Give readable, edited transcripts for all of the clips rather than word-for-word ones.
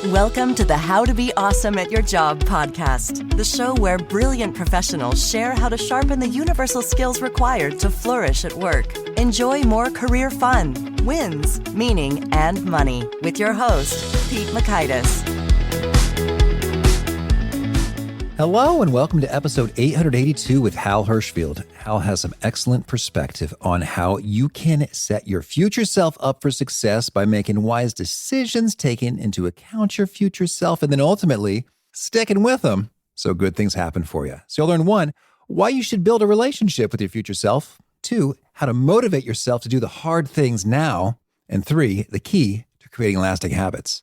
Welcome to the How to Be Awesome at Your Job podcast, the show where brilliant professionals share how to sharpen the universal skills required to flourish at work. Enjoy more career fun, wins, meaning, and money with your host, Pete Makaitis. Hello and welcome to episode 882 with Hal Hershfield. Hal has some excellent perspective on how you can set your future self up for success by making wise decisions, taking into account your future self, and then ultimately sticking with them so good things happen for you. So you'll learn 1, why you should build a relationship with your future self, 2, how to motivate yourself to do the hard things now, and 3, the key to creating lasting habits.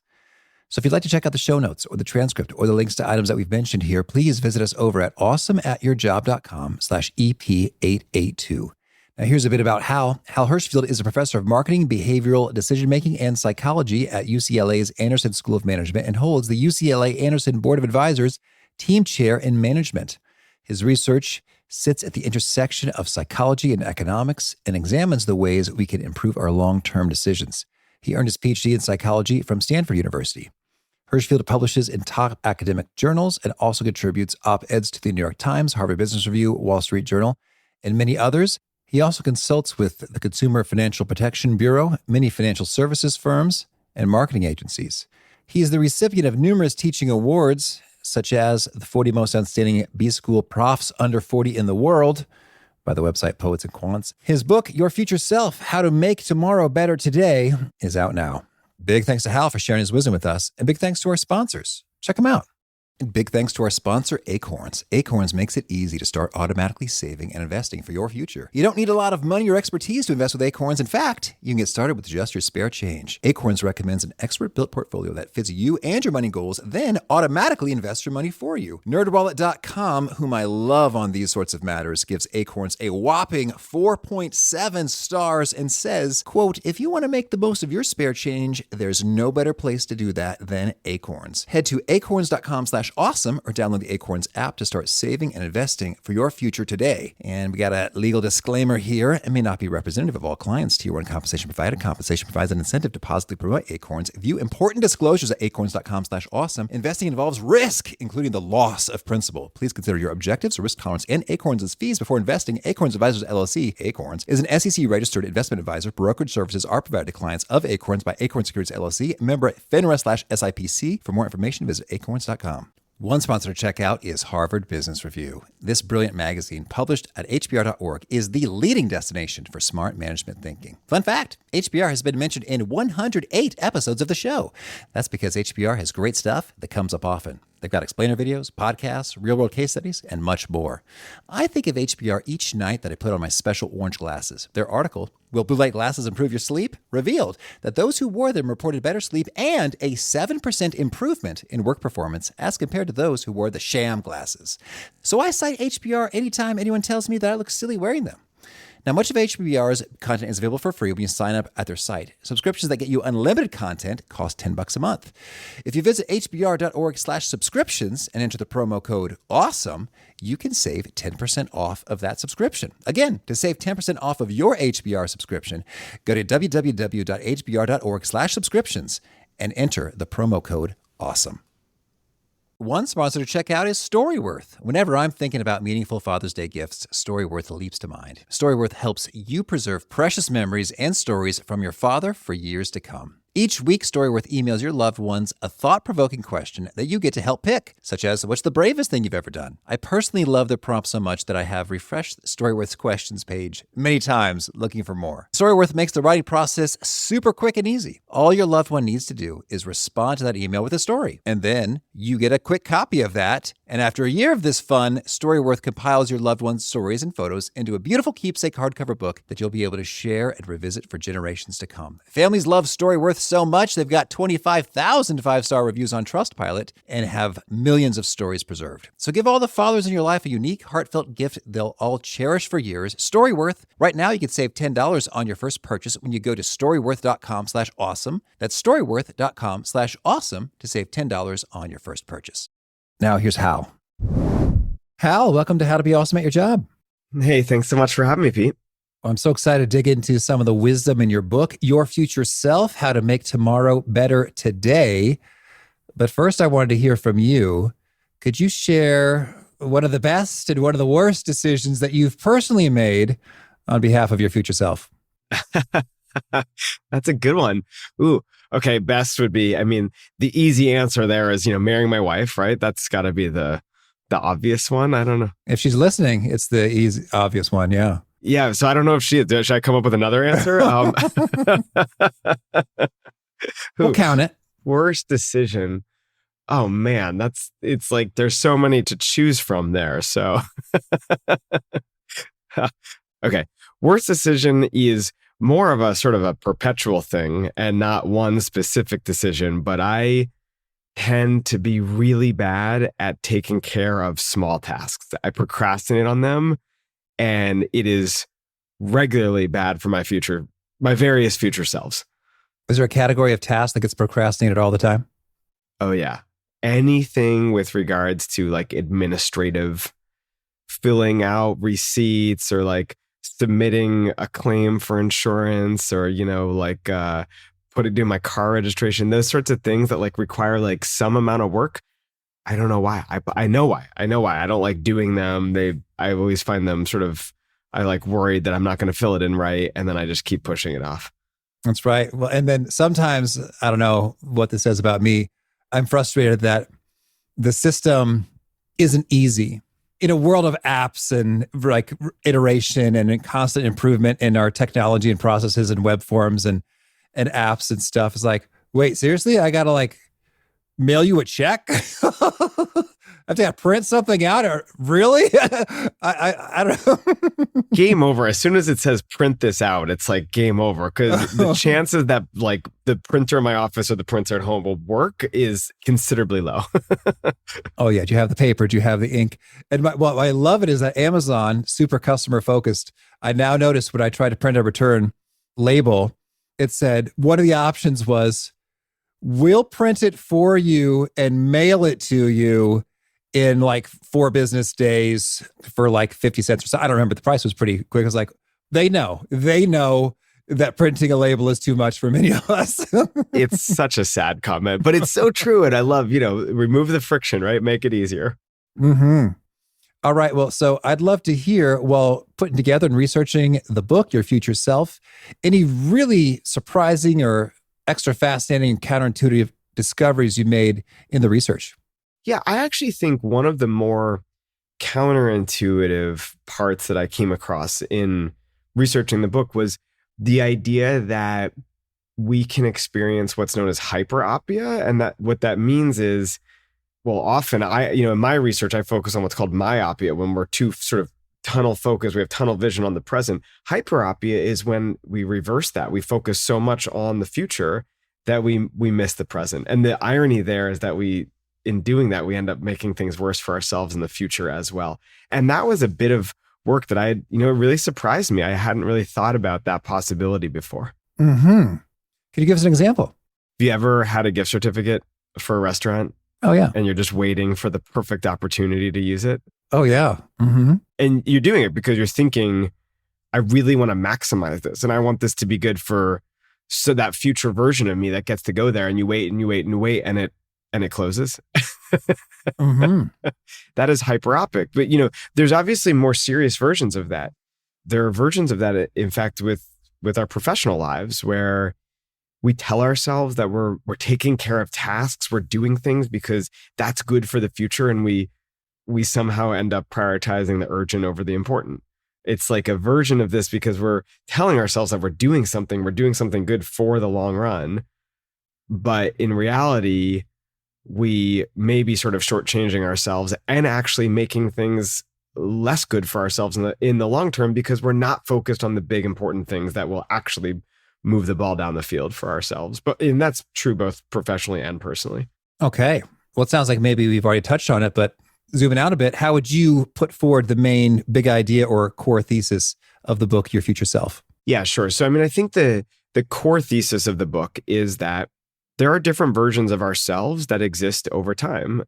So if you'd like to check out the show notes or the transcript or the links to items that we've mentioned here, please visit us over at awesomeatyourjob.com/EP882. Now here's a bit about Hal. Hal Hershfield is a professor of marketing, behavioral decision-making, and psychology at UCLA's Anderson School of Management and holds the UCLA Anderson Board of Advisors Team Chair in Management. His research sits at the intersection of psychology and economics and examines the ways we can improve our long-term decisions. He earned his PhD in psychology from Stanford University. Hershfield publishes in top academic journals and also contributes op-eds to the New York Times, Harvard Business Review, Wall Street Journal, and many others. He also consults with the Consumer Financial Protection Bureau, many financial services firms, and marketing agencies. He is the recipient of numerous teaching awards, such as the 40 Most Outstanding B-School Profs Under 40 in the World by the website Poets and Quants. His book, Your Future Self, How to Make Tomorrow Better Today, is out now. Big thanks to Hal for sharing his wisdom with us, and big thanks to our sponsors. Check them out. And big thanks to our sponsor, Acorns. Acorns makes it easy to start automatically saving and investing for your future. You don't need a lot of money or expertise to invest with Acorns. In fact, you can get started with just your spare change. Acorns recommends an expert-built portfolio that fits you and your money goals, then automatically invests your money for you. NerdWallet.com, whom I love on these sorts of matters, gives Acorns a whopping 4.7 stars and says, quote, if you want to make the most of your spare change, there's no better place to do that than Acorns. Head to acorns.com/awesome or download the Acorns app to start saving and investing for your future today. And we got a legal disclaimer here. It may not be representative of all clients. Tier 1 compensation provided. Compensation provides an incentive to positively promote Acorns. View important disclosures at acorns.com/awesome. Investing involves risk, including the loss of principal. Please consider your objectives, risk tolerance, and Acorns' fees before investing. Acorns Advisors LLC, Acorns, is an SEC-registered investment advisor. Brokerage services are provided to clients of Acorns by Acorns Securities LLC, member FINRA/SIPC. For more information, visit acorns.com. One sponsor to check out is Harvard Business Review. This brilliant magazine, published at hbr.org, is the leading destination for smart management thinking. Fun fact, HBR has been mentioned in 108 episodes of the show. That's because HBR has great stuff that comes up often. They've got explainer videos, podcasts, real-world case studies, and much more. I think of HBR each night that I put on my special orange glasses. Their article, Will Blue Light Glasses Improve Your Sleep?, revealed that those who wore them reported better sleep and a 7% improvement in work performance as compared to those who wore the sham glasses. So I cite HBR anytime anyone tells me that I look silly wearing them. Now, much of HBR's content is available for free when you sign up at their site. Subscriptions that get you unlimited content cost $10 a month. If you visit hbr.org/subscriptions and enter the promo code AWESOME, you can save 10% off of that subscription. Again, to save 10% off of your HBR subscription, go to www.hbr.org/subscriptions and enter the promo code AWESOME. One sponsor to check out is Storyworth. Whenever I'm thinking about meaningful Father's Day gifts, Storyworth leaps to mind. Storyworth helps you preserve precious memories and stories from your father for years to come. Each week, Storyworth emails your loved ones a thought-provoking question that you get to help pick, such as, what's the bravest thing you've ever done? I personally love their prompts so much that I have refreshed Storyworth's questions page many times looking for more. Storyworth makes the writing process super quick and easy. All your loved one needs to do is respond to that email with a story, and then you get a quick copy of that. And after a year of this fun, Storyworth compiles your loved one's stories and photos into a beautiful keepsake hardcover book that you'll be able to share and revisit for generations to come. Families love Storyworth so much, they've got 25,000 five-star reviews on Trustpilot and have millions of stories preserved. So give all the fathers in your life a unique, heartfelt gift they'll all cherish for years. Storyworth. Right now, you can save $10 on your first purchase when you go to storyworth.com/awesome. That's storyworth.com/awesome to save $10 on your first purchase. Now, here's Hal. Hal, welcome to How to Be Awesome at Your Job. Hey, thanks so much for having me, Pete. I'm so excited to dig into some of the wisdom in your book, Your Future Self, How to Make Tomorrow Better Today. But first, I wanted to hear from you. Could you share one of the best and one of the worst decisions that you've personally made on behalf of your future self? That's a good one. Ooh, okay. Best would be, the easy answer there is, marrying my wife, right? That's got to be the obvious one. I don't know. If she's listening, it's the easy, obvious one. Yeah. Yeah. So I don't know if should I come up with another answer? We'll count it. Worst decision. Oh man, it's like there's so many to choose from there. So, okay. Worst decision is more of a sort of a perpetual thing and not one specific decision, but I tend to be really bad at taking care of small tasks. I procrastinate on them, and it is regularly bad for my various future selves. Is there a category of tasks that gets procrastinated all the time? Oh yeah. Anything with regards to like administrative, filling out receipts or like submitting a claim for insurance or, doing my car registration, those sorts of things that like require like some amount of work. I don't know why. I know why. I don't like doing them. I always find them I like worried that I'm not going to fill it in right. And then I just keep pushing it off. That's right. Well, and then sometimes, I don't know what this says about me, I'm frustrated that the system isn't easy. In a world of apps and like iteration and constant improvement in our technology and processes and web forms and apps and stuff, it's like, wait, seriously? I got to like mail you a check? I have to print something out? Or really? I don't know. Game over. As soon as it says print this out, it's like game over, because the chances that like the printer in my office or the printer at home will work is considerably low. Oh yeah. Do you have the paper? Do you have the ink? And what I love it is that Amazon, super customer focused. I now notice when I try to print a return label, it said one of the options was, we'll print it for you and mail it to you in like 4 business days for like 50 cents or so. I don't remember. The price was pretty quick. I was like, they know that printing a label is too much for many of us. It's such a sad comment, but it's so true. And I love, remove the friction, right? Make it easier. Mm-hmm. All right. Well, so I'd love to hear, while putting together and researching the book, Your Future Self, any really surprising or extra fascinating and counterintuitive discoveries you made in the research. Yeah, I actually think one of the more counterintuitive parts that I came across in researching the book was the idea that we can experience what's known as hyperopia. And that what that means is, well, often in my research, I focus on what's called myopia, when we're too sort of tunnel focused, we have tunnel vision on the present. Hyperopia is when we reverse that. We focus so much on the future that we miss the present. And the irony there is that in doing that, we end up making things worse for ourselves in the future as well. And that was a bit of work that it really surprised me. I hadn't really thought about that possibility before. Mm-hmm. Could you give us an example? Have you ever had a gift certificate for a restaurant? Oh, yeah. And you're just waiting for the perfect opportunity to use it? Oh, yeah. Mm-hmm. And you're doing it because you're thinking, I really want to maximize this. And I want this to be good so that future version of me that gets to go there. And you wait and you wait and you wait, and it closes. Mm-hmm. That is hyperopic. But, there's obviously more serious versions of that. There are versions of that, in fact, with our professional lives, where we tell ourselves that we're taking care of tasks, we're doing things because that's good for the future. And we somehow end up prioritizing the urgent over the important. It's like a version of this because we're telling ourselves that we're doing something good for the long run. But in reality, we may be sort of shortchanging ourselves and actually making things less good for ourselves in the long term, because we're not focused on the big important things that will actually move the ball down the field for ourselves. And that's true both professionally and personally. Okay. Well, it sounds like maybe we've already touched on it, but zooming out a bit, how would you put forward the main big idea or core thesis of the book, Your Future Self? Yeah, sure. So, I think the core thesis of the book is that there are different versions of ourselves that exist over time.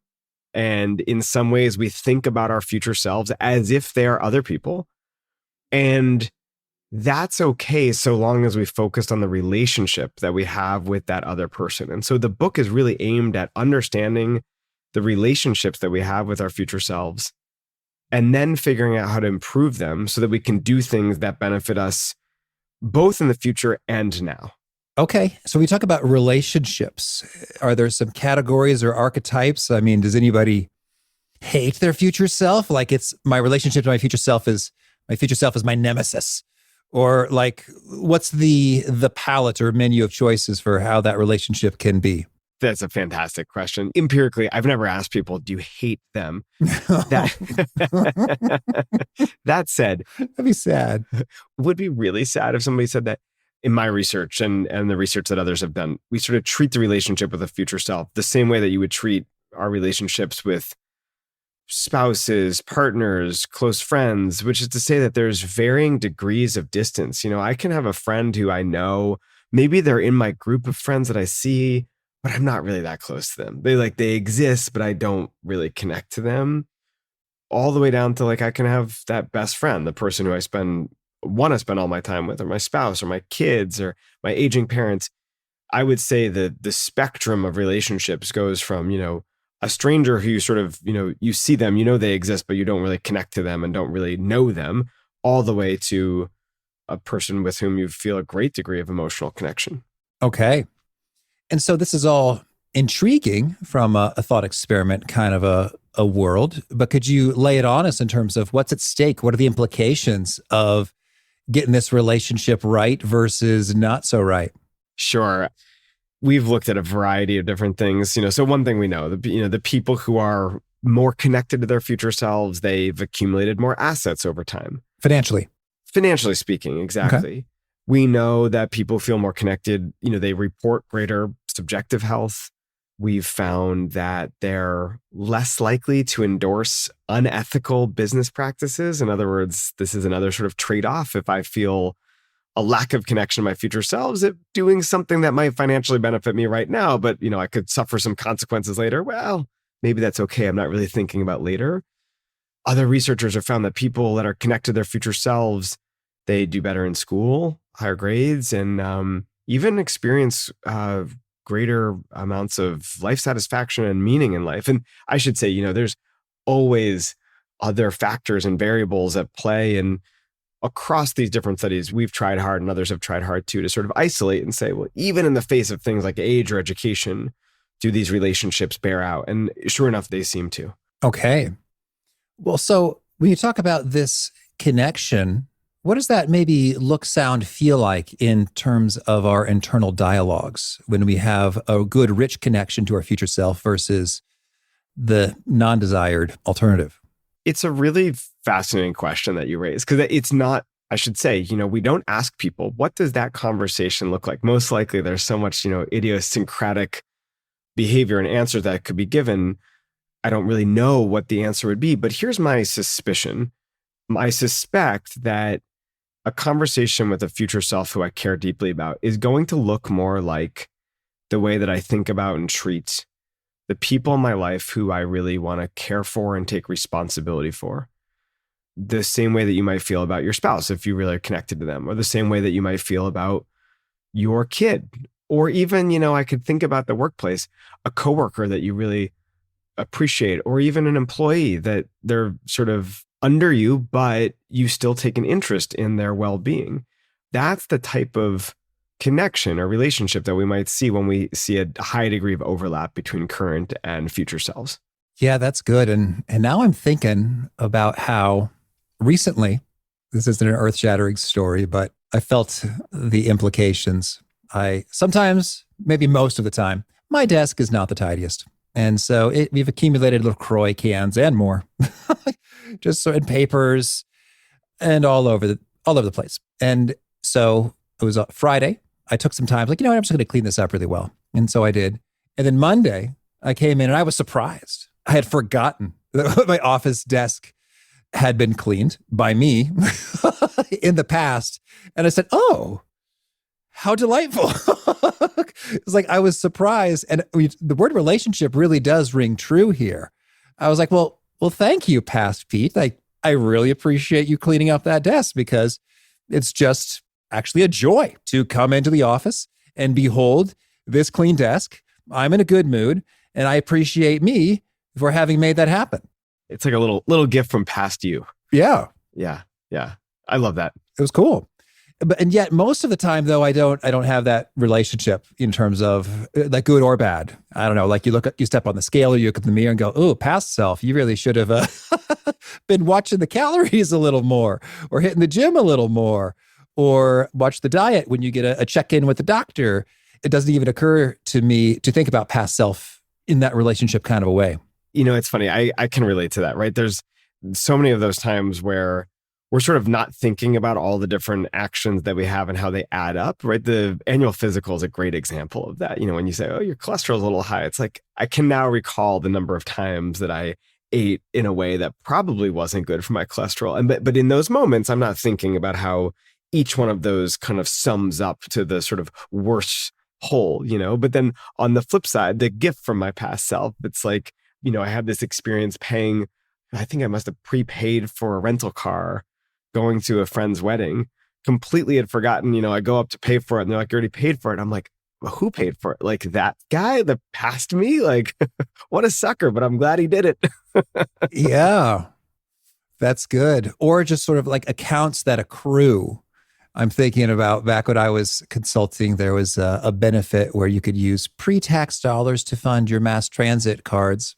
And in some ways, we think about our future selves as if they are other people. And that's okay so long as we focused on the relationship that we have with that other person. And so the book is really aimed at understanding the relationships that we have with our future selves and then figuring out how to improve them so that we can do things that benefit us both in the future and now. Okay. So we talk about relationships. Are there some categories or archetypes? I mean, does anybody hate their future self? Like it's my relationship to my future self is my nemesis. Or like, what's the palette or menu of choices for how that relationship can be? That's a fantastic question. Empirically, I've never asked people, do you hate them? That said, that'd be sad. Would be really sad if somebody said that. In my research and the research that others have done, we sort of treat the relationship with a future self the same way that you would treat our relationships with spouses, partners, close friends, which is to say that there's varying degrees of distance. I can have a friend who I know, maybe they're in my group of friends that I see, but I'm not really that close to them. They exist, but I don't really connect to them. All the way down to I can have that best friend, the person who I want to spend all my time with, or my spouse or my kids or my aging parents. I would say that the spectrum of relationships goes from, a stranger who you sort of, you see them, they exist, but you don't really connect to them and don't really know them, all the way to a person with whom you feel a great degree of emotional connection. Okay. And so this is all intriguing from a thought experiment kind of a world, but could you lay it on us in terms of what's at stake? What are the implications of getting this relationship right versus not so right? Sure. We've looked at a variety of different things. So one thing we know, the people who are more connected to their future selves, they've accumulated more assets over time. Financially speaking, exactly. Okay. We know that people feel more connected. They report greater subjective health. We've found that they're less likely to endorse unethical business practices. In other words, this is another sort of trade-off. If I feel a lack of connection to my future selves, at doing something that might financially benefit me right now, but I could suffer some consequences later, well, maybe that's okay. I'm not really thinking about later. Other researchers have found that people that are connected to their future selves, they do better in school, higher grades, and even experience greater amounts of life satisfaction and meaning in life. And I should say, there's always other factors and variables at play. And across these different studies, we've tried hard and others have tried hard too, to sort of isolate and say, well, even in the face of things like age or education, do these relationships bear out? And sure enough, they seem to. Okay. Well, so when you talk about this connection, what does that maybe look, sound, feel like in terms of our internal dialogues when we have a good, rich connection to our future self versus the non-desired alternative? It's a really fascinating question that you raise, because it's not, I should say, we don't ask people, what does that conversation look like? Most likely there's so much, idiosyncratic behavior and answer that could be given. I don't really know what the answer would be, but here's my suspicion. I suspect that a conversation with a future self who I care deeply about is going to look more like the way that I think about and treat the people in my life who I really want to care for and take responsibility for. The same way that you might feel about your spouse if you really are connected to them, or the same way that you might feel about your kid, or even, I could think about the workplace, a coworker that you really appreciate, or even an employee that they're sort of under you, but you still take an interest in their well-being. That's the type of connection or relationship that we might see when we see a high degree of overlap between current and future selves. Yeah, that's good. And now I'm thinking about how recently, this isn't an earth-shattering story, but I felt the implications. I sometimes, maybe most of the time, my desk is not the tidiest. And so we've accumulated little Croy cans and more, just so in papers and all over the place. And so it was a Friday. I took some time, I'm just going to clean this up really well. And so I did. And then Monday, I came in and I was surprised. I had forgotten that my office desk had been cleaned by me in the past. And I said, oh, how delightful. It's like I was surprised. And the word relationship really does ring true here. I was like, well, thank you, past Pete. I really appreciate you cleaning up that desk, because It's just actually a joy to come into the office and behold this clean desk. I'm in a good mood, and I appreciate me for having made that happen. It's like a little gift from past you. Yeah. Yeah. Yeah. I love that. It was cool. And yet most of the time though, I don't have that relationship in terms of like good or bad. I don't know. Like you step on the scale or you look at the mirror and go, oh, past self, you really should have been watching the calories a little more, or hitting the gym a little more, or watch the diet when you get a check-in with the doctor. It doesn't even occur to me to think about past self in that relationship kind of a way. It's funny. I can relate to that, right? There's so many of those times where we're sort of not thinking about all the different actions that we have and how they add up, right? The annual physical is a great example of that. When you say, oh, your cholesterol's a little high, it's like, I can now recall the number of times that I ate in a way that probably wasn't good for my cholesterol. But in those moments, I'm not thinking about how each one of those kind of sums up to the sort of worst whole, But then on the flip side, the gift from my past self, it's like, I had this experience paying, I think I must have prepaid for a rental car going to a friend's wedding, completely had forgotten, I go up to pay for it and they're like, you already paid for it. I'm like, well, who paid for it? Like that guy that passed me? Like, what a sucker, but I'm glad he did it. Yeah, that's good. Or just sort of like accounts that accrue. I'm thinking about back when I was consulting, there was a benefit where you could use pre-tax dollars to fund your mass transit cards.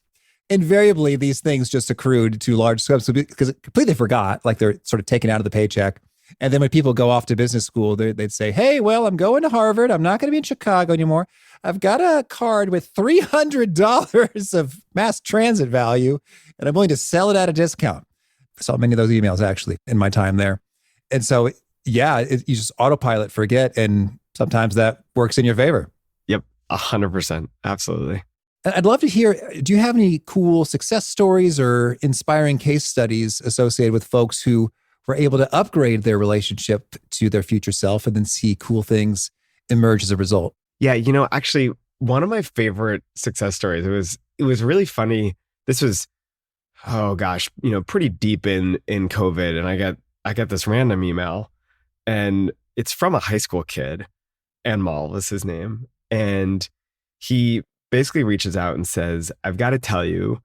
Invariably, these things just accrued to large sums because it completely forgot, like they're sort of taken out of the paycheck. And then when people go off to business school, they'd say, hey, well, I'm going to Harvard. I'm not going to be in Chicago anymore. I've got a card with $300 of mass transit value, and I'm willing to sell it at a discount. I saw many of those emails actually in my time there. And so, yeah, you just autopilot forget, and sometimes that works in your favor. Yep, 100%. Absolutely. I'd love to hear, do you have any cool success stories or inspiring case studies associated with folks who were able to upgrade their relationship to their future self and then see cool things emerge as a result? Yeah, actually, one of my favorite success stories, it was really funny. This was, oh gosh, pretty deep in COVID, and I got this random email, and it's from a high school kid, Anmal was his name, and he basically reaches out and says, I've got to tell you,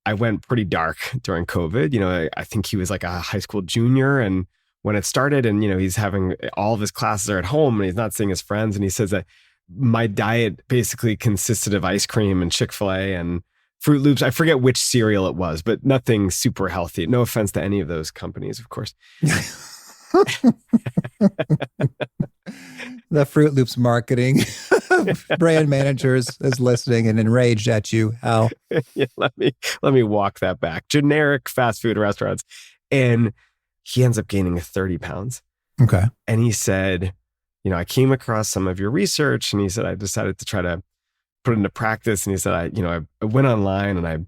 I went pretty dark during COVID. I think he was like a high school junior, and when it started, and he's having all of his classes are at home and he's not seeing his friends, and he says that my diet basically consisted of ice cream and Chick-fil-A and Fruit Loops. I forget which cereal it was, but nothing super healthy. No offense to any of those companies, of course. The Fruit Loops marketing brand managers is listening and enraged at you, Hal. Yeah, let me walk that back. Generic fast food restaurants. And he ends up gaining 30 pounds. Okay. And he said, I came across some of your research, and he said, I decided to try to put it into practice. And he said, I went online and I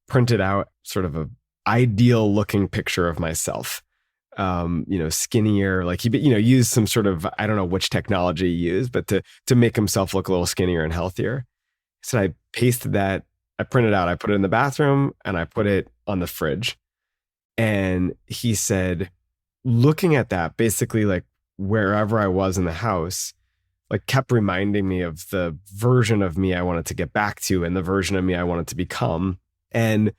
printed out sort of a ideal looking picture of myself. Skinnier, like he, used some sort of, I don't know which technology he used, but to make himself look a little skinnier and healthier. So I pasted that, I printed out, I put it in the bathroom, and I put it on the fridge. And he said, looking at that, basically like wherever I was in the house, like kept reminding me of the version of me I wanted to get back to and the version of me I wanted to become. And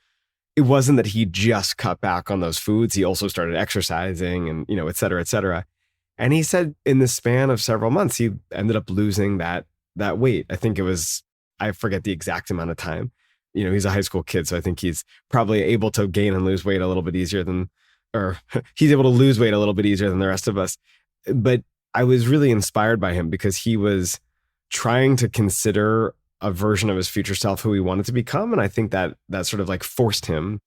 it wasn't that he just cut back on those foods. He also started exercising and, et cetera, et cetera. And he said in the span of several months, he ended up losing that weight. I think it was, I forget the exact amount of time. He's a high school kid, so I think he's probably able to gain and lose weight a little bit easier he's able to lose weight a little bit easier than the rest of us. But I was really inspired by him because he was trying to consider a version of his future self who he wanted to become. And I think that sort of like forced him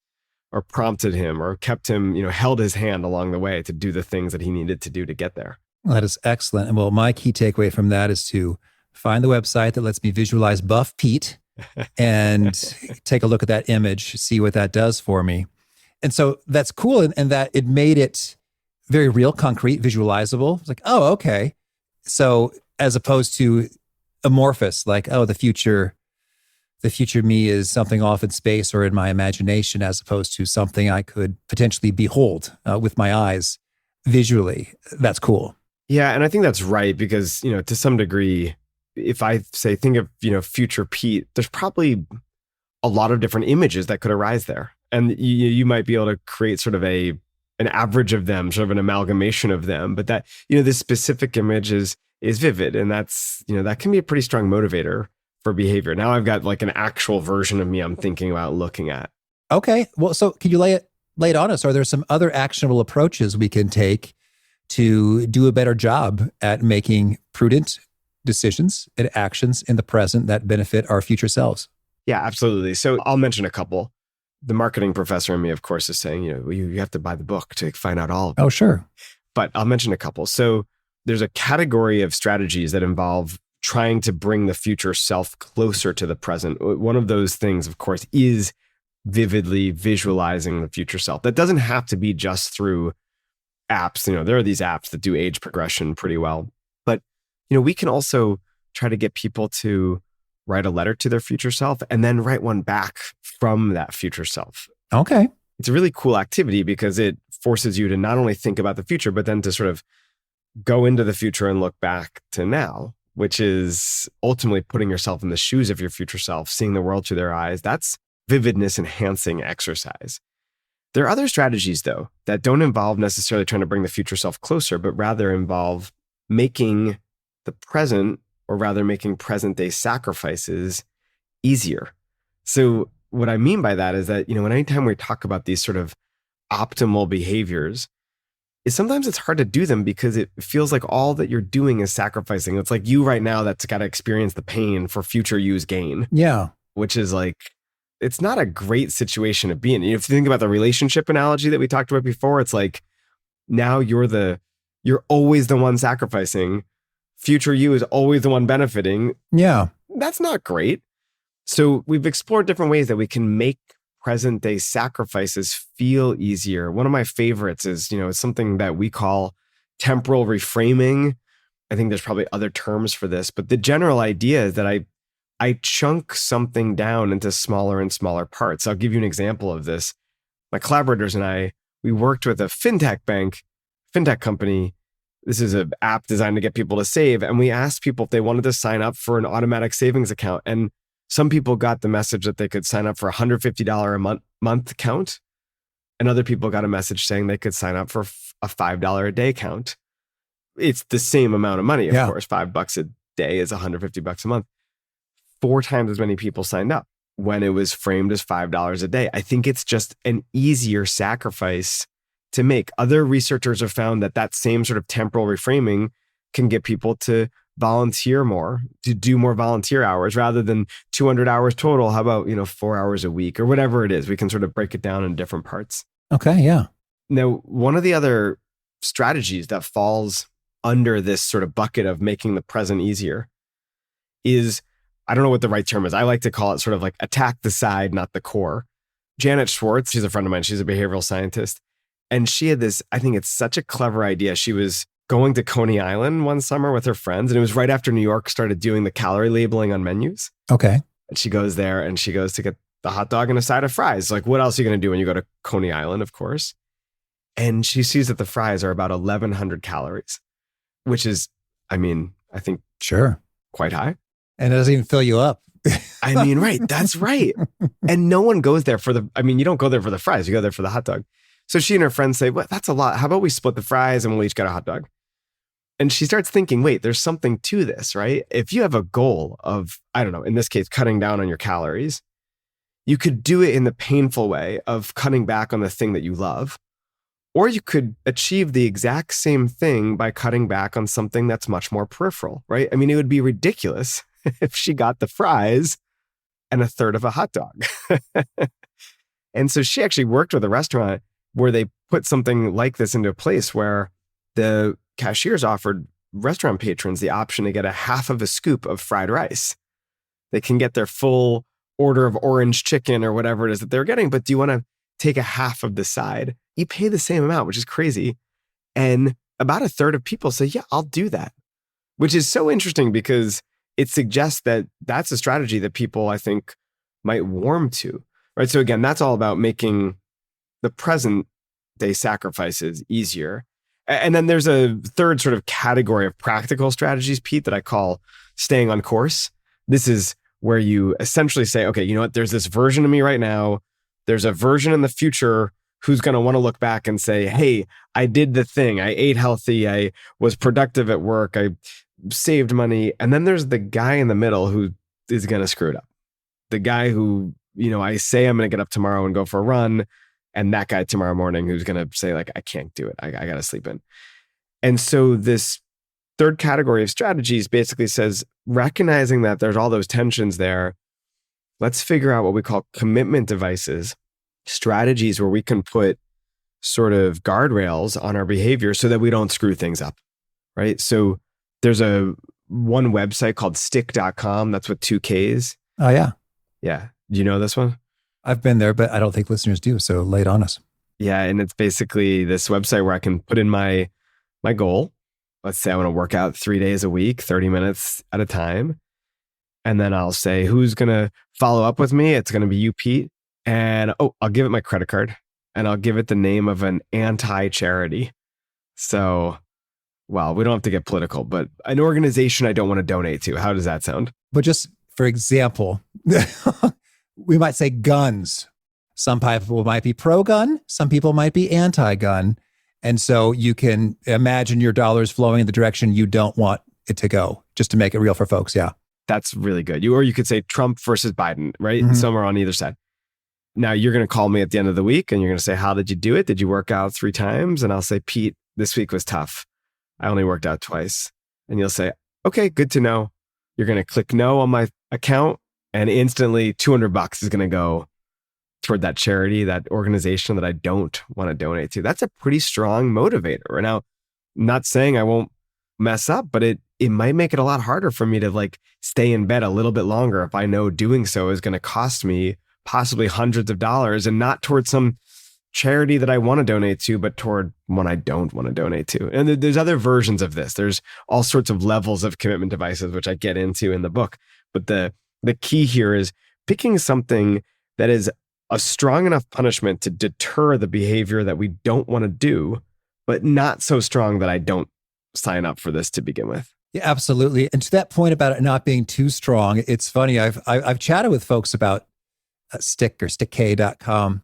or prompted him or kept him, held his hand along the way to do the things that he needed to do to get there. Well, that is excellent. And well, my key takeaway from that is to find the website that lets me visualize Buff Pete and take a look at that image, see what that does for me. And so that's cool in that it made it very real, concrete, visualizable. It's like, oh, okay. So as opposed to amorphous, like, oh, the future me is something off in space or in my imagination, as opposed to something I could potentially behold with my eyes. visually. That's cool. Yeah, and I think that's right because, to some degree, if I say think of, future Pete, there's probably a lot of different images that could arise there. And you might be able to create sort of an average of them, sort of an amalgamation of them. But that, this specific image is vivid. And that's, that can be a pretty strong motivator for behavior. Now I've got like an actual version of me I'm thinking about looking at. Okay. Well, so can you lay it on us? Are there some other actionable approaches we can take to do a better job at making prudent decisions and actions in the present that benefit our future selves? Yeah, absolutely. So I'll mention a couple. The marketing professor in me, of course, is saying, you have to buy the book to find out all of it. Oh, sure. But I'll mention a couple. So there's a category of strategies that involve trying to bring the future self closer to the present. One of those things, of course, is vividly visualizing the future self. That doesn't have to be just through apps. There are these apps that do age progression pretty well. But, we can also try to get people to write a letter to their future self and then write one back from that future self. Okay. It's a really cool activity because it forces you to not only think about the future, but then to sort of go into the future and look back to now, which is ultimately putting yourself in the shoes of your future self, seeing the world through their eyes. That's vividness enhancing exercise. There are other strategies, though, that don't involve necessarily trying to bring the future self closer, but rather involve making the present, or rather making present day sacrifices easier. So what I mean by that is that, anytime we talk about these sort of optimal behaviors, is sometimes it's hard to do them because it feels like all that you're doing is sacrificing. It's like you right now that's got to experience the pain for future you's gain. Yeah. Which is like, it's not a great situation to be in. If you think about the relationship analogy that we talked about before, it's like now you're always the one sacrificing. Future you is always the one benefiting. Yeah. That's not great. So we've explored different ways that we can make present day sacrifices feel easier. One of my favorites is, it's something that we call temporal reframing. I think there's probably other terms for this, but the general idea is that I chunk something down into smaller and smaller parts. I'll give you an example of this. My collaborators and I, we worked with a fintech company. This is an app designed to get people to save. And we asked people if they wanted to sign up for an automatic savings account. And some people got the message that they could sign up for a $150 a month account. And other people got a message saying they could sign up for a $5 a day account. It's the same amount of money, of course. $5 a day is $150 a month. 4 times as many people signed up when it was framed as $5 a day. I think it's just an easier sacrifice to make. Other researchers have found that same sort of temporal reframing can get people to volunteer more, to do more volunteer hours rather than 200 hours total. How about, 4 hours a week or whatever it is? We can sort of break it down in different parts. Okay. Yeah. Now, one of the other strategies that falls under this sort of bucket of making the present easier is, I don't know what the right term is. I like to call it sort of like attack the side, not the core. Janet Schwartz, she's a friend of mine. She's a behavioral scientist. And she had this, I think it's such a clever idea. She was going to Coney Island one summer with her friends. And it was right after New York started doing the calorie labeling on menus. Okay. And she goes there and she goes to get the hot dog and a side of fries. Like, what else are you going to do when you go to Coney Island, of course? And she sees that the fries are about 1,100 calories, which is, I think sure, quite high. And it doesn't even fill you up. Right. That's right. And no one goes there you don't go there for the fries. You go there for the hot dog. So she and her friends say, well, that's a lot. How about we split the fries and we'll each get a hot dog? And she starts thinking, wait, there's something to this, right? If you have a goal of, I don't know, in this case, cutting down on your calories, you could do it in the painful way of cutting back on the thing that you love. Or you could achieve the exact same thing by cutting back on something that's much more peripheral, right? It would be ridiculous if she got the fries and a third of a hot dog. And so she actually worked with a restaurant where they put something like this into place where the cashiers offered restaurant patrons the option to get a half of a scoop of fried rice. They can get their full order of orange chicken or whatever it is that they're getting, but do you want to take a half of the side? You pay the same amount, which is crazy. And about a third of people say, yeah, I'll do that, which is so interesting because it suggests that that's a strategy that people, I think, might warm to, right? So again, that's all about making the present day sacrifices easier. And then there's a third sort of category of practical strategies, Pete, that I call staying on course. This is where you essentially say, okay, you know what? There's this version of me right now. There's a version in the future who's going to want to look back and say, hey, I did the thing. I ate healthy. I was productive at work. I saved money. And then there's the guy in the middle who is going to screw it up. The guy who, I say I'm going to get up tomorrow and go for a run. And that guy tomorrow morning who's going to say like, I can't do it. I got to sleep in. And so this third category of strategies basically says, recognizing that there's all those tensions there, let's figure out what we call commitment devices, strategies where we can put sort of guardrails on our behavior so that we don't screw things up, right? So there's one website called stick.com. That's with 2 Ks. Oh, yeah. Yeah. Do you know this one? I've been there, but I don't think listeners do. So lay it on us. Yeah. And it's basically this website where I can put in my goal. Let's say I want to work out 3 days a week, 30 minutes at a time. And then I'll say, who's going to follow up with me? It's going to be you, Pete. And I'll give it my credit card and I'll give it the name of an anti-charity. So, well, we don't have to get political, but an organization I don't want to donate to. How does that sound? But just for example, we might say guns. Some people might be pro-gun. Some people might be anti-gun. And so you can imagine your dollars flowing in the direction you don't want it to go, just to make it real for folks. Yeah. That's really good. Or you could say Trump versus Biden, right? Mm-hmm. Somewhere on either side. Now you're going to call me at the end of the week and you're going to say, how did you do it? Did you work out 3 times? And I'll say, Pete, this week was tough. I only worked out twice. And you'll say, okay, good to know. You're going to click no on my account and instantly $200 is going to go toward that charity, that organization that I don't want to donate to. That's a pretty strong motivator. Now, I'm not saying I won't mess up, but it might make it a lot harder for me to like stay in bed a little bit longer if I know doing so is going to cost me possibly hundreds of dollars and not towards some charity that I want to donate to, but toward one I don't want to donate to. And there's other versions of this. There's all sorts of levels of commitment devices, which I get into in the book. But the key here is picking something that is a strong enough punishment to deter the behavior that we don't want to do, but not so strong that I don't sign up for this to begin with. Yeah, absolutely. And to that point about it not being too strong, it's funny. I've chatted with folks about Stick or stickk.com.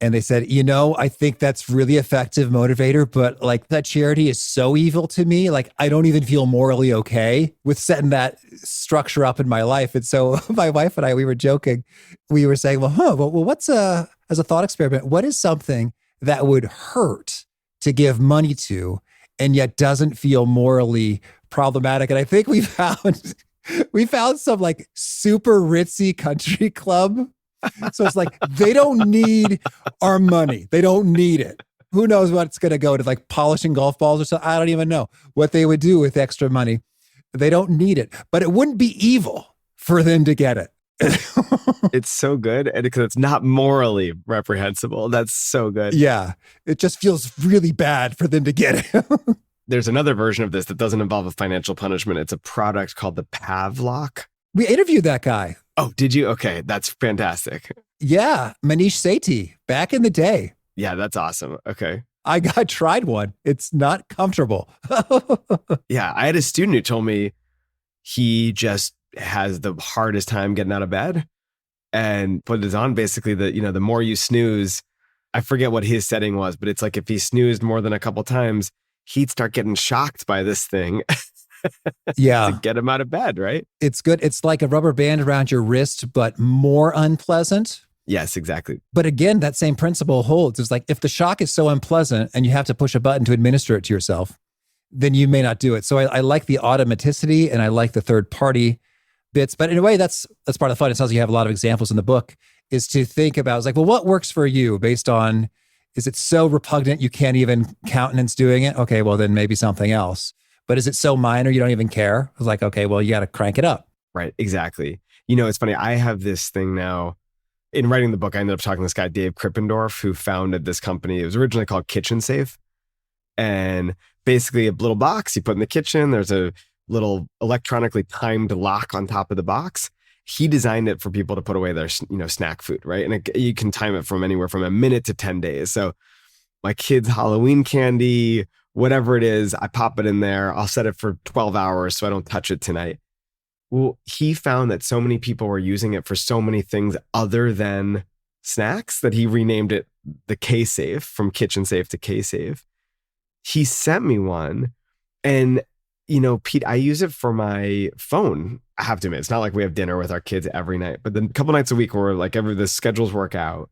And they said, I think that's really effective motivator, but like that charity is so evil to me. Like I don't even feel morally okay with setting that structure up in my life. And so my wife and I, we were joking. We were saying, well, what's as a thought experiment, what is something that would hurt to give money to and yet doesn't feel morally problematic? And I think we found some like super ritzy country club. So it's like, they don't need our money. They don't need it. Who knows what it's going to go to, like polishing golf balls or something. I don't even know what they would do with extra money. They don't need it, but it wouldn't be evil for them to get it. It's so good. And because it's not morally reprehensible. That's so good. Yeah. It just feels really bad for them to get it. There's another version of this that doesn't involve a financial punishment. It's a product called the Pavlok. We interviewed that guy. Oh, did you? Okay, that's fantastic. Yeah, Manish Sethi, back in the day. Yeah, that's awesome. Okay. I tried one. It's not comfortable. Yeah, I had a student who told me he just has the hardest time getting out of bed and put it on basically the more you snooze, I forget what his setting was, but it's like if he snoozed more than a couple times, he'd start getting shocked by this thing. Yeah. To get him out of bed, right? It's good. It's like a rubber band around your wrist, but more unpleasant. Yes, exactly. But again, that same principle holds. It's like if the shock is so unpleasant and you have to push a button to administer it to yourself, then you may not do it. So I like the automaticity and I like the third party bits. But in a way, that's part of the fun. It sounds like you have a lot of examples in the book, is to think about, it's like, well, what works for you based on, is it so repugnant you can't even countenance doing it? Okay, well, then maybe something else. But is it so minor you don't even care? It's like, okay, well, you got to crank it up. Right, exactly. It's funny. I have this thing now. In writing the book, I ended up talking to this guy, Dave Krippendorf, who founded this company. It was originally called Kitchen Safe. And basically a little box you put in the kitchen. There's a little electronically timed lock on top of the box. He designed it for people to put away their, snack food, right? And you can time it from anywhere from a minute to 10 days. So my kids' Halloween candy, whatever it is, I pop it in there. I'll set it for 12 hours so I don't touch it tonight. Well, he found that so many people were using it for so many things other than snacks that he renamed it the K-Safe, from Kitchen Safe to K-Safe. He sent me one, and Pete, I use it for my phone. I have to admit, it's not like we have dinner with our kids every night, but then a couple nights a week where like the schedules work out,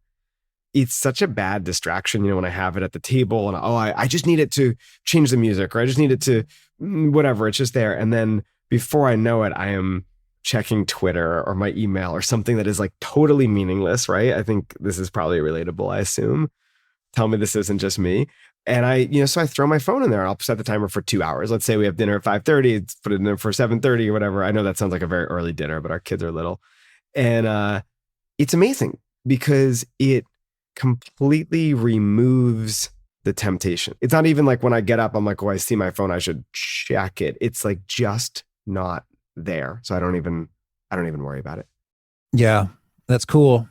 it's such a bad distraction, when I have it at the table and I just need it to change the music, or I just need it to whatever, it's just there. And then before I know it, I am checking Twitter or my email or something that is like totally meaningless, right? I think this is probably relatable, I assume. Tell me this isn't just me. And so I throw my phone in there and I'll set the timer for 2 hours. Let's say we have dinner at 5:30, put it in there for 7:30 or whatever. I know that sounds like a very early dinner, but our kids are little. And it's amazing because it completely removes the temptation. It's not even like when I get up, I'm like, oh, I see my phone, I should check it. It's like just not there. So I don't even worry about it. Yeah, that's cool.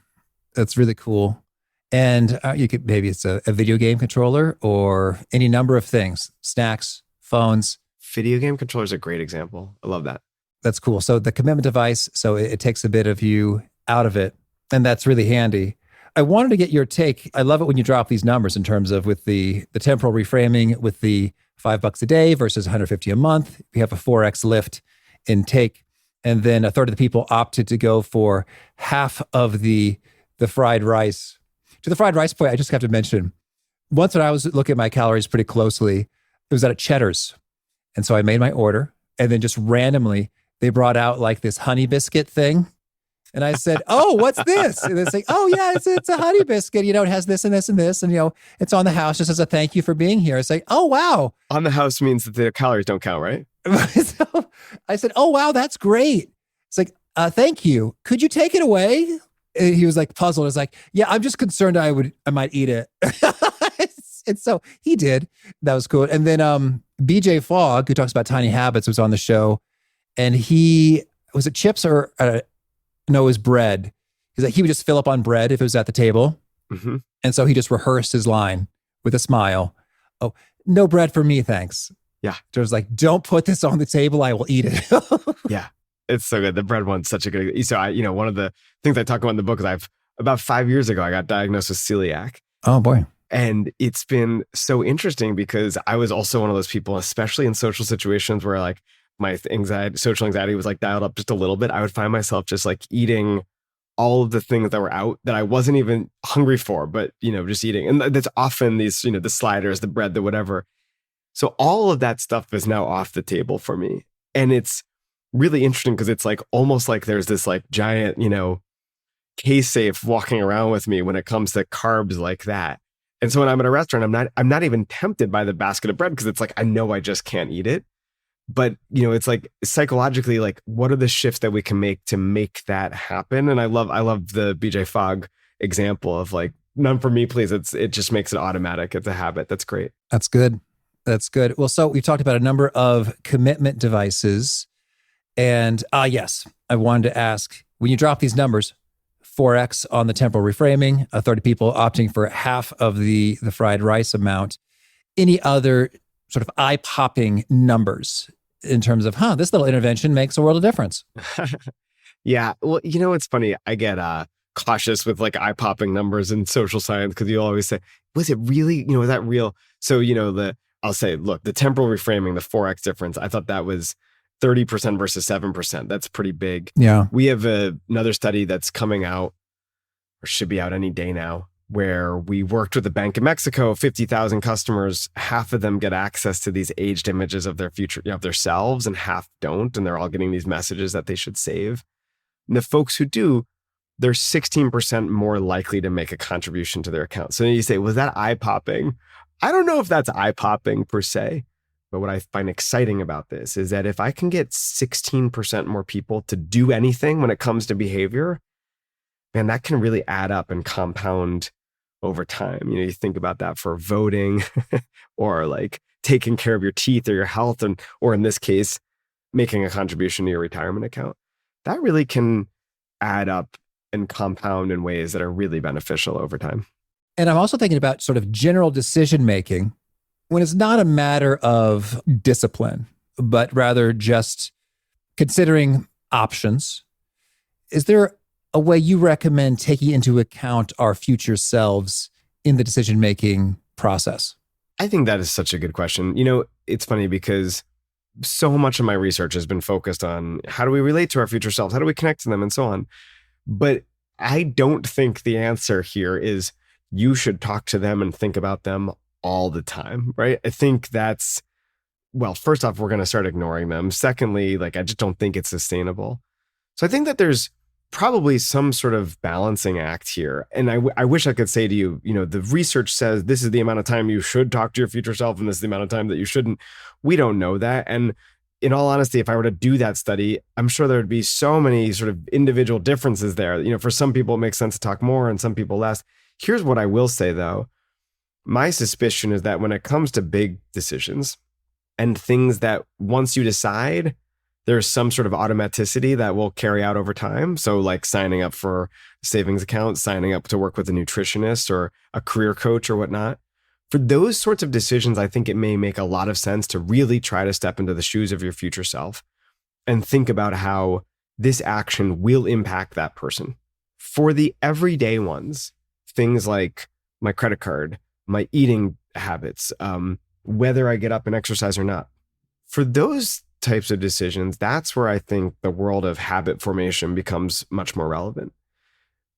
That's really cool. And maybe it's a video game controller or any number of things, snacks, phones. Video game controller is a great example. I love that. That's cool. So the commitment device, so it takes a bit of you out of it. And that's really handy. I wanted to get your take. I love it when you drop these numbers in terms of with the temporal reframing, with the $5 a day versus $150 a month. We have a 4x lift in take. And then a third of the people opted to go for half of the fried rice. To the fried rice point, I just have to mention, once when I was looking at my calories pretty closely, it was at a Cheddar's. And so I made my order, and then just randomly, they brought out like this honey biscuit thing. And I said, oh, what's this? And it's like, oh yeah, it's a honey biscuit. It has this and this and this. And it's on the house just as a thank you for being here. It's like, oh, wow. On the house means that the calories don't count, right? So I said, oh, wow, that's great. It's like, thank you. Could you take it away? And he was like puzzled. I was like, yeah, I'm just concerned I might eat it. And so he did. That was cool. And then BJ Fogg, who talks about tiny habits, was on the show. And was it chips or no, it was bread. He's like, he would just fill up on bread if it was at the table. Mm-hmm. And so he just rehearsed his line with a smile. Oh, no bread for me, thanks. Yeah. So it was like, don't put this on the table. I will eat it. Yeah. It's so good. The bread one's such a good. So one of the things I talk about in the book is about 5 years ago, I got diagnosed with celiac. Oh boy. And it's been so interesting because I was also one of those people, especially in social situations where like my social anxiety was like dialed up just a little bit. I would find myself just like eating all of the things that were out that I wasn't even hungry for, but just eating. And that's often these, the sliders, the bread, the whatever. So all of that stuff is now off the table for me. And it's really interesting because it's like almost like there's this like giant, K-Safe walking around with me when it comes to carbs like that. And so when I'm at a restaurant, I'm not even tempted by the basket of bread because it's like, I know I just can't eat it. But, it's like psychologically, like what are the shifts that we can make to make that happen? And I love the BJ Fogg example of like, none for me, please. It just makes it automatic. It's a habit. That's great. That's good. That's good. Well, so we've talked about a number of commitment devices. And yes, I wanted to ask, when you drop these numbers, 4x on the temporal reframing, a third of people opting for half of the fried rice amount, any other sort of eye-popping numbers in terms of, this little intervention makes a world of difference? Yeah. Well, it's funny. I get cautious with like eye-popping numbers in social science because you always say, was it really, is that real? So, I'll say, look, the temporal reframing, the 4x difference, I thought that was 30% versus 7%. That's pretty big. Yeah. We have another study that's coming out or should be out any day now, where we worked with a bank in Mexico, 50,000 customers. Half of them get access to these aged images of their future, of themselves, and half don't. And they're all getting these messages that they should save. And the folks who do, they're 16% more likely to make a contribution to their account. So you say, was that eye-popping? I don't know if that's eye-popping per se. But what I find exciting about this is that if I can get 16% more people to do anything when it comes to behavior, man, that can really add up and compound over time. You think about that for voting or like taking care of your teeth or your health, or in this case, making a contribution to your retirement account. That really can add up and compound in ways that are really beneficial over time. And I'm also thinking about sort of general decision-making. when it's not a matter of discipline, but rather just considering options, is there a way you recommend taking into account our future selves in the decision-making process? I think that is such a good question. It's funny because so much of my research has been focused on how do we relate to our future selves? How do we connect to them and so on? But I don't think the answer here is you should talk to them and think about them all the time, right? I think that's, well, first off, we're going to start ignoring them. Secondly, I just don't think it's sustainable. So I think that there's probably some sort of balancing act here. And I wish I could say to you, the research says this is the amount of time you should talk to your future self and this is the amount of time that you shouldn't. We don't know that. And in all honesty, if I were to do that study, I'm sure there would be so many sort of individual differences there. For some people, it makes sense to talk more and some people less. Here's what I will say, though. My suspicion is that when it comes to big decisions and things that once you decide, there's some sort of automaticity that will carry out over time. So like signing up for a savings account, signing up to work with a nutritionist or a career coach or whatnot. For those sorts of decisions, I think it may make a lot of sense to really try to step into the shoes of your future self and think about how this action will impact that person. For the everyday ones, things like my credit card, my eating habits, whether I get up and exercise or not. For those types of decisions, that's where I think the world of habit formation becomes much more relevant.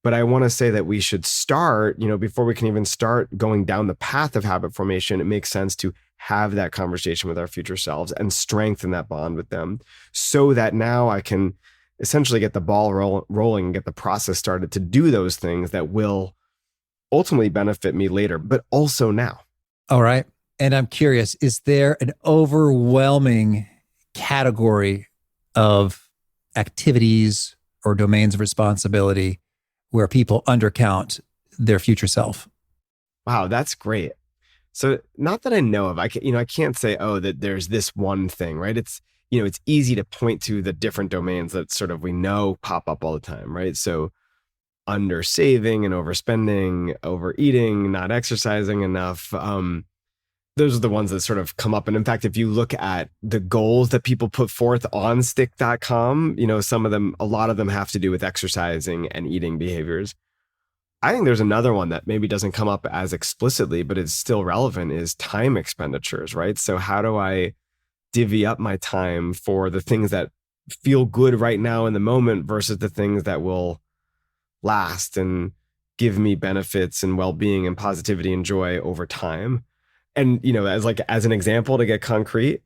But I want to say that we should start, before we can even start going down the path of habit formation, it makes sense to have that conversation with our future selves and strengthen that bond with them so that now I can essentially get the ball rolling and get the process started to do those things that will ultimately benefit me later, but also now. All right. And I'm curious, is there an overwhelming category of activities or domains of responsibility where people undercount their future self? Wow, that's great. So not that I know of, I can't say, that there's this one thing, right? It's easy to point to the different domains that sort of we know pop up all the time, right? So under saving and overspending, overeating, not exercising enough. Those are the ones that sort of come up. And in fact, if you look at the goals that people put forth on stick.com, a lot of them have to do with exercising and eating behaviors. I think there's another one that maybe doesn't come up as explicitly, but it's still relevant, is time expenditures, right? So how do I divvy up my time for the things that feel good right now in the moment versus the things that will last and give me benefits and well-being and positivity and joy over time? And, as an example to get concrete,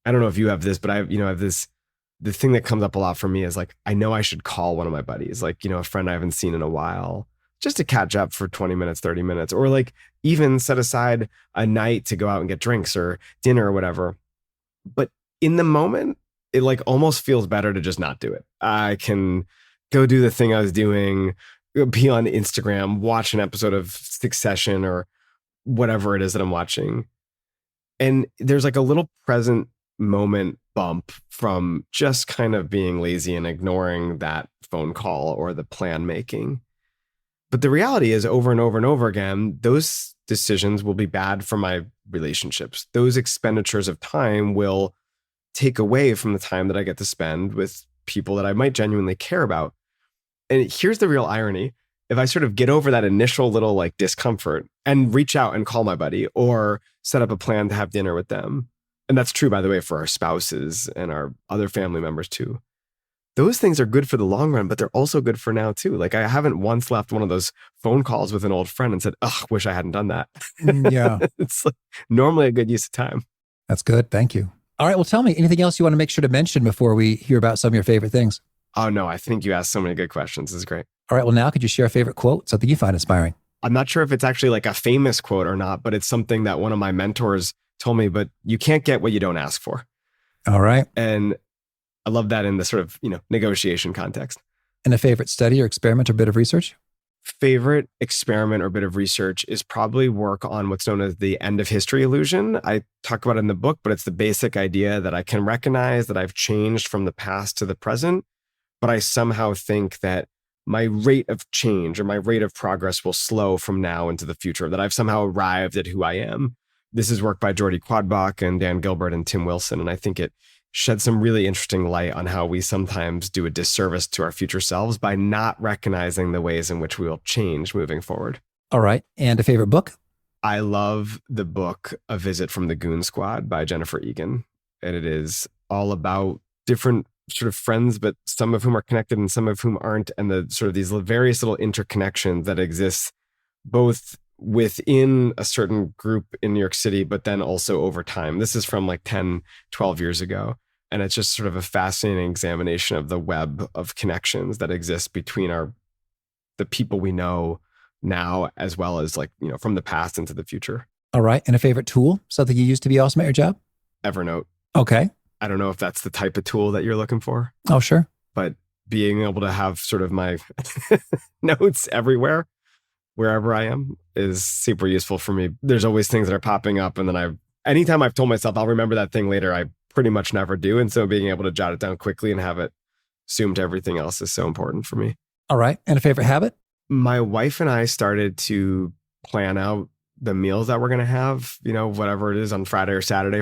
I don't know if you have this, but I have this, the thing that comes up a lot for me is I know I should call one of my buddies, a friend I haven't seen in a while, just to catch up for 20 minutes, 30 minutes, or even set aside a night to go out and get drinks or dinner or whatever. But in the moment, it almost feels better to just not do it. I can go do the thing I was doing, be on Instagram, watch an episode of Succession or whatever it is that I'm watching. And there's a little present moment bump from just kind of being lazy and ignoring that phone call or the plan making. But the reality is over and over and over again, those decisions will be bad for my relationships. Those expenditures of time will take away from the time that I get to spend with people that I might genuinely care about. And here's the real irony. If I sort of get over that initial little discomfort and reach out and call my buddy or set up a plan to have dinner with them, and that's true, by the way, for our spouses and our other family members too, those things are good for the long run, but they're also good for now too. I haven't once left one of those phone calls with an old friend and said, wish I hadn't done that. Yeah. It's normally a good use of time. That's good. Thank you. All right. Well, tell me anything else you want to make sure to mention before we hear about some of your favorite things. Oh, no, I think you asked so many good questions. This is great. All right. Well, now could you share a favorite quote, something you find inspiring? I'm not sure if it's actually a famous quote or not, but it's something that one of my mentors told me, but you can't get what you don't ask for. All right. And I love that in the sort of, negotiation context. And a favorite study or experiment or bit of research? Favorite experiment or bit of research is probably work on what's known as the end of history illusion. I talk about it in the book, but it's the basic idea that I can recognize that I've changed from the past to the present, but I somehow think that my rate of change or my rate of progress will slow from now into the future, that I've somehow arrived at who I am. This is work by Jordi Quadbach and Dan Gilbert and Tim Wilson. And I think it sheds some really interesting light on how we sometimes do a disservice to our future selves by not recognizing the ways in which we will change moving forward. All right. And a favorite book? I love the book A Visit from the Goon Squad by Jennifer Egan. And it is all about different sort of friends, but some of whom are connected and some of whom aren't. And the sort of these various little interconnections that exist both within a certain group in New York City, but then also over time. This is from like 10, 12 years ago. And it's just sort of a fascinating examination of the web of connections that exist between the people we know now, as well as like, from the past into the future. All right. And a favorite tool, something you use to be awesome at your job? Evernote. Okay. I don't know if that's the type of tool that you're looking for. Oh, sure. But being able to have sort of my notes everywhere, wherever I am, is super useful for me. There's always things that are popping up. And then anytime I've told myself I'll remember that thing later, I pretty much never do. And so being able to jot it down quickly and have it assumed to everything else is so important for me. All right. And a favorite habit? My wife and I started to plan out the meals that we're going to have, whatever it is on Friday or Saturday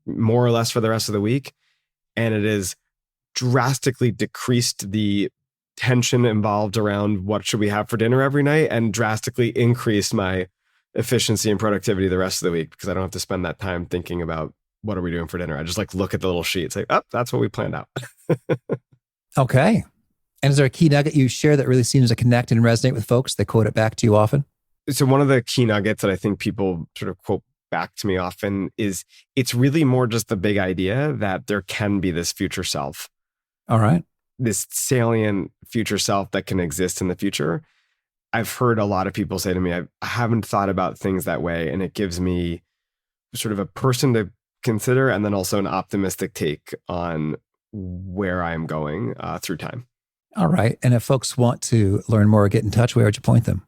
more or less for the rest of the week. And it has drastically decreased the tension involved around what should we have for dinner every night, and drastically increased my efficiency and productivity the rest of the week because I don't have to spend that time thinking about what are we doing for dinner. I just look at the little sheet. It's like, oh, that's what we planned out. Okay. And is there a key nugget you share that really seems to connect and resonate with folks that quote it back to you often? So one of the key nuggets that I think people sort of quote back to me often is it's really more just the big idea that there can be this future self. All right. This salient future self that can exist in the future. I've heard a lot of people say to me, I haven't thought about things that way. And it gives me sort of a person to consider and then also an optimistic take on where I'm going through time. All right. And if folks want to learn more or get in touch, where would you point them?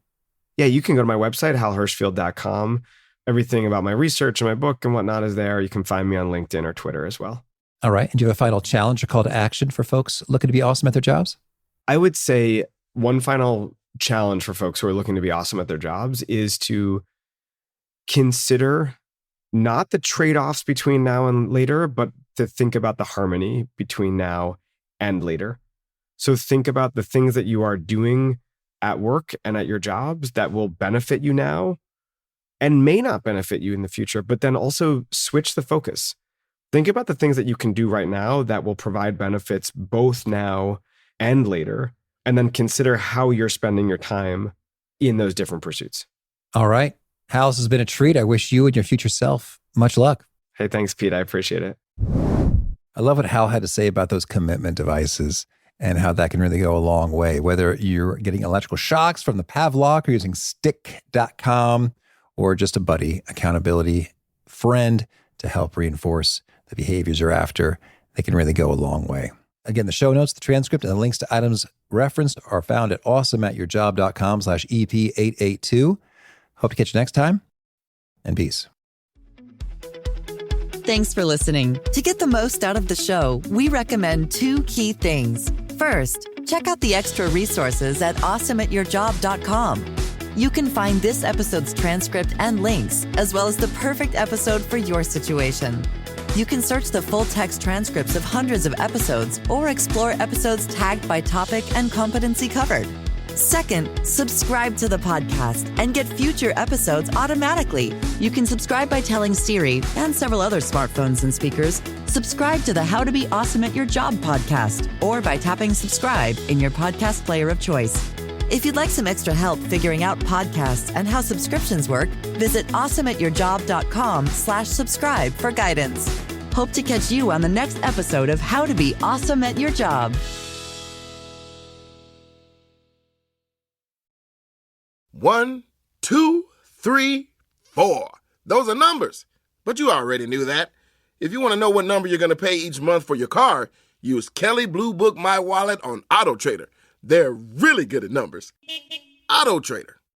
Yeah, you can go to my website, halhershfield.com. Everything about my research and my book and whatnot is there. You can find me on LinkedIn or Twitter as well. All right. And do you have a final challenge or call to action for folks looking to be awesome at their jobs? I would say one final challenge for folks who are looking to be awesome at their jobs is to consider not the trade-offs between now and later, but to think about the harmony between now and later. So think about the things that you are doing at work and at your jobs that will benefit you now and may not benefit you in the future, but then also switch the focus. Think about the things that you can do right now that will provide benefits both now and later, and then consider how you're spending your time in those different pursuits. All right. Hal, this has been a treat. I wish you and your future self much luck. Hey, thanks, Pete. I appreciate it. I love what Hal had to say about those commitment devices and how that can really go a long way, whether you're getting electrical shocks from the Pavlok or using stick.com or just a buddy accountability friend to help reinforce the behaviors you're after. They can really go a long way. Again, the show notes, the transcript, and the links to items referenced are found at awesomeatyourjob.com/EP882. Hope to catch you next time, and peace. Thanks for listening. To get the most out of the show, we recommend 2 key things. First, check out the extra resources at awesomeatyourjob.com. You can find this episode's transcript and links, as well as the perfect episode for your situation. You can search the full-text transcripts of hundreds of episodes or explore episodes tagged by topic and competency covered. Second, subscribe to the podcast and get future episodes automatically. You can subscribe by telling Siri and several other smartphones and speakers, subscribe to the How to Be Awesome at Your Job podcast, or by tapping subscribe in your podcast player of choice. If you'd like some extra help figuring out podcasts and how subscriptions work, visit awesomeatyourjob.com/subscribe for guidance. Hope to catch you on the next episode of How to Be Awesome at Your Job. 1, 2, 3, 4. Those are numbers. But you already knew that. If you want to know what number you're going to pay each month for your car, use Kelley Blue Book My Wallet on AutoTrader. They're really good at numbers. AutoTrader.